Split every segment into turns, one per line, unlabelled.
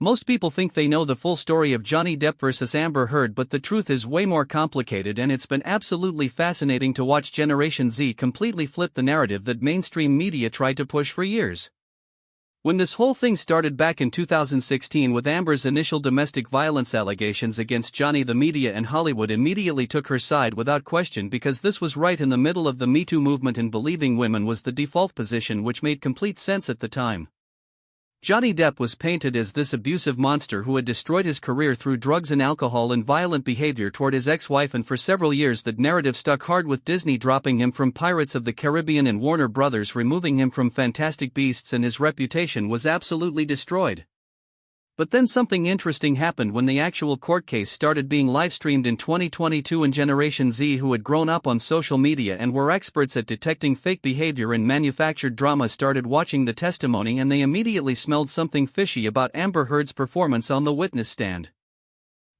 Most people think they know the full story of Johnny Depp versus Amber Heard, but the truth is way more complicated, and it's been absolutely fascinating to watch Generation Z completely flip the narrative that mainstream media tried to push for years. When this whole thing started back in 2016 with Amber's initial domestic violence allegations against Johnny, the media and Hollywood immediately took her side without question, because this was right in the middle of the Me Too movement and believing women was the default position, which made complete sense at the time. Johnny Depp was painted as this abusive monster who had destroyed his career through drugs and alcohol and violent behavior toward his ex-wife, and for several years that narrative stuck hard, with Disney dropping him from Pirates of the Caribbean and Warner Brothers removing him from Fantastic Beasts, and his reputation was absolutely destroyed. But then something interesting happened when the actual court case started being live-streamed in 2022, and Generation Z, who had grown up on social media and were experts at detecting fake behavior and manufactured drama, started watching the testimony, and they immediately smelled something fishy about Amber Heard's performance on the witness stand.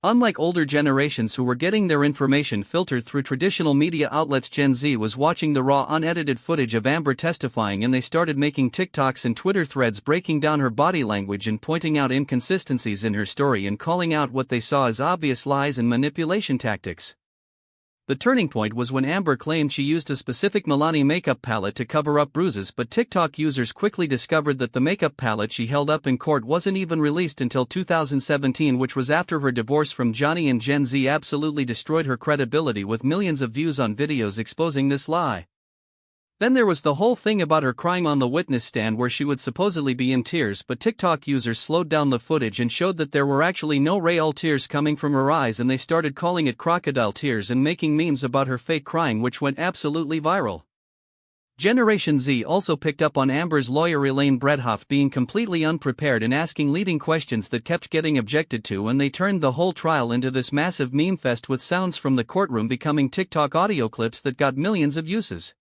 Unlike older generations who were getting their information filtered through traditional media outlets, Gen Z was watching the raw, unedited footage of Amber testifying, and they started making TikToks and Twitter threads breaking down her body language and pointing out inconsistencies in her story and calling out what they saw as obvious lies and manipulation tactics. The turning point was when Amber claimed she used a specific Milani makeup palette to cover up bruises, but TikTok users quickly discovered that the makeup palette she held up in court wasn't even released until 2017, which was after her divorce from Johnny, and Gen Z absolutely destroyed her credibility with millions of views on videos exposing this lie. Then there was the whole thing about her crying on the witness stand, where she would supposedly be in tears, but TikTok users slowed down the footage and showed that there were actually no real tears coming from her eyes, and they started calling it crocodile tears and making memes about her fake crying, which went absolutely viral. Generation Z also picked up on Amber's lawyer Elaine Bredhoff being completely unprepared and asking leading questions that kept getting objected to, and they turned the whole trial into this massive meme fest, with sounds from the courtroom becoming TikTok audio clips that got millions of uses.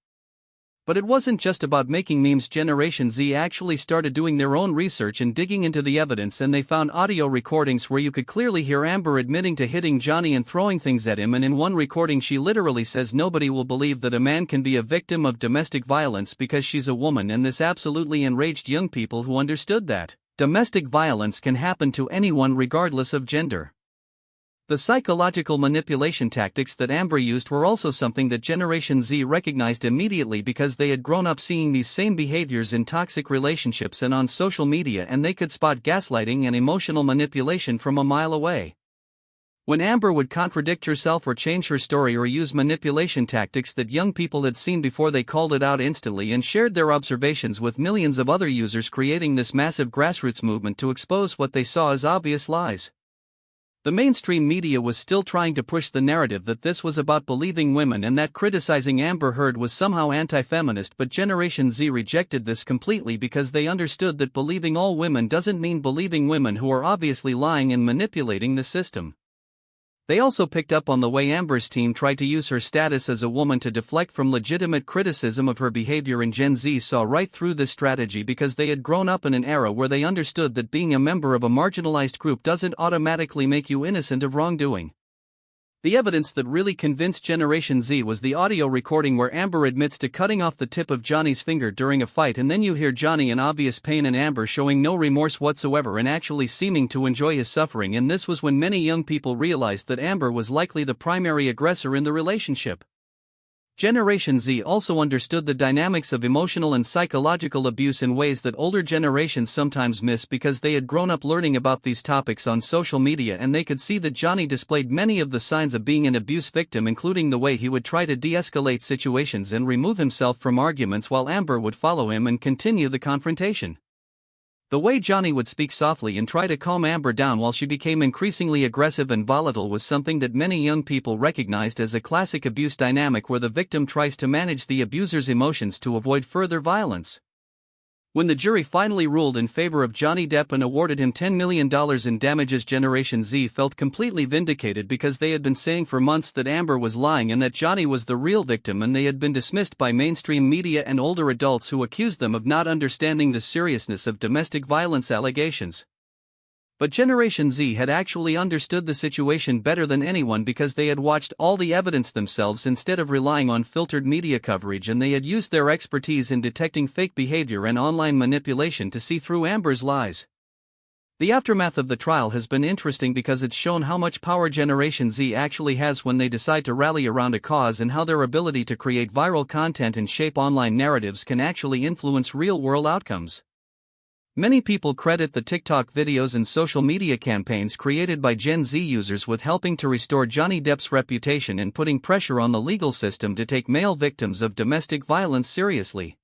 But it wasn't just about making memes. Generation Z actually started doing their own research and digging into the evidence, and they found audio recordings where you could clearly hear Amber admitting to hitting Johnny and throwing things at him, and in one recording she literally says nobody will believe that a man can be a victim of domestic violence because she's a woman, and this absolutely enraged young people who understood that domestic violence can happen to anyone regardless of gender. The psychological manipulation tactics that Amber used were also something that Generation Z recognized immediately, because they had grown up seeing these same behaviors in toxic relationships and on social media, and they could spot gaslighting and emotional manipulation from a mile away. When Amber would contradict herself or change her story or use manipulation tactics that young people had seen before, they called it out instantly and shared their observations with millions of other users, creating this massive grassroots movement to expose what they saw as obvious lies. The mainstream media was still trying to push the narrative that this was about believing women and that criticizing Amber Heard was somehow anti-feminist, but Generation Z rejected this completely because they understood that believing all women doesn't mean believing women who are obviously lying and manipulating the system. They also picked up on the way Amber's team tried to use her status as a woman to deflect from legitimate criticism of her behavior, and Gen Z saw right through this strategy because they had grown up in an era where they understood that being a member of a marginalized group doesn't automatically make you innocent of wrongdoing. The evidence that really convinced Generation Z was the audio recording where Amber admits to cutting off the tip of Johnny's finger during a fight, and then you hear Johnny in obvious pain and Amber showing no remorse whatsoever and actually seeming to enjoy his suffering, and this was when many young people realized that Amber was likely the primary aggressor in the relationship. Generation Z also understood the dynamics of emotional and psychological abuse in ways that older generations sometimes miss, because they had grown up learning about these topics on social media, and they could see that Johnny displayed many of the signs of being an abuse victim, including the way he would try to de-escalate situations and remove himself from arguments while Amber would follow him and continue the confrontation. The way Johnny would speak softly and try to calm Amber down while she became increasingly aggressive and volatile was something that many young people recognized as a classic abuse dynamic, where the victim tries to manage the abuser's emotions to avoid further violence. When the jury finally ruled in favor of Johnny Depp and awarded him $10 million in damages, Generation Z felt completely vindicated, because they had been saying for months that Amber was lying and that Johnny was the real victim, and they had been dismissed by mainstream media and older adults who accused them of not understanding the seriousness of domestic violence allegations. But Generation Z had actually understood the situation better than anyone, because they had watched all the evidence themselves instead of relying on filtered media coverage, and they had used their expertise in detecting fake behavior and online manipulation to see through Amber's lies. The aftermath of the trial has been interesting because it's shown how much power Generation Z actually has when they decide to rally around a cause, and how their ability to create viral content and shape online narratives can actually influence real-world outcomes. Many people credit the TikTok videos and social media campaigns created by Gen Z users with helping to restore Johnny Depp's reputation and putting pressure on the legal system to take male victims of domestic violence seriously.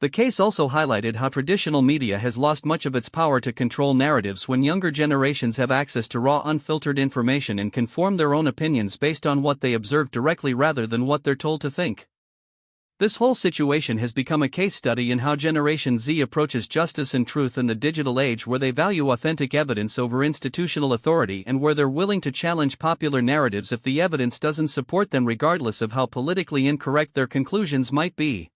The case also highlighted how traditional media has lost much of its power to control narratives when younger generations have access to raw, unfiltered information and can form their own opinions based on what they observe directly rather than what they're told to think. This whole situation has become a case study in how Generation Z approaches justice and truth in the digital age, where they value authentic evidence over institutional authority and where they're willing to challenge popular narratives if the evidence doesn't support them, regardless of how politically incorrect their conclusions might be.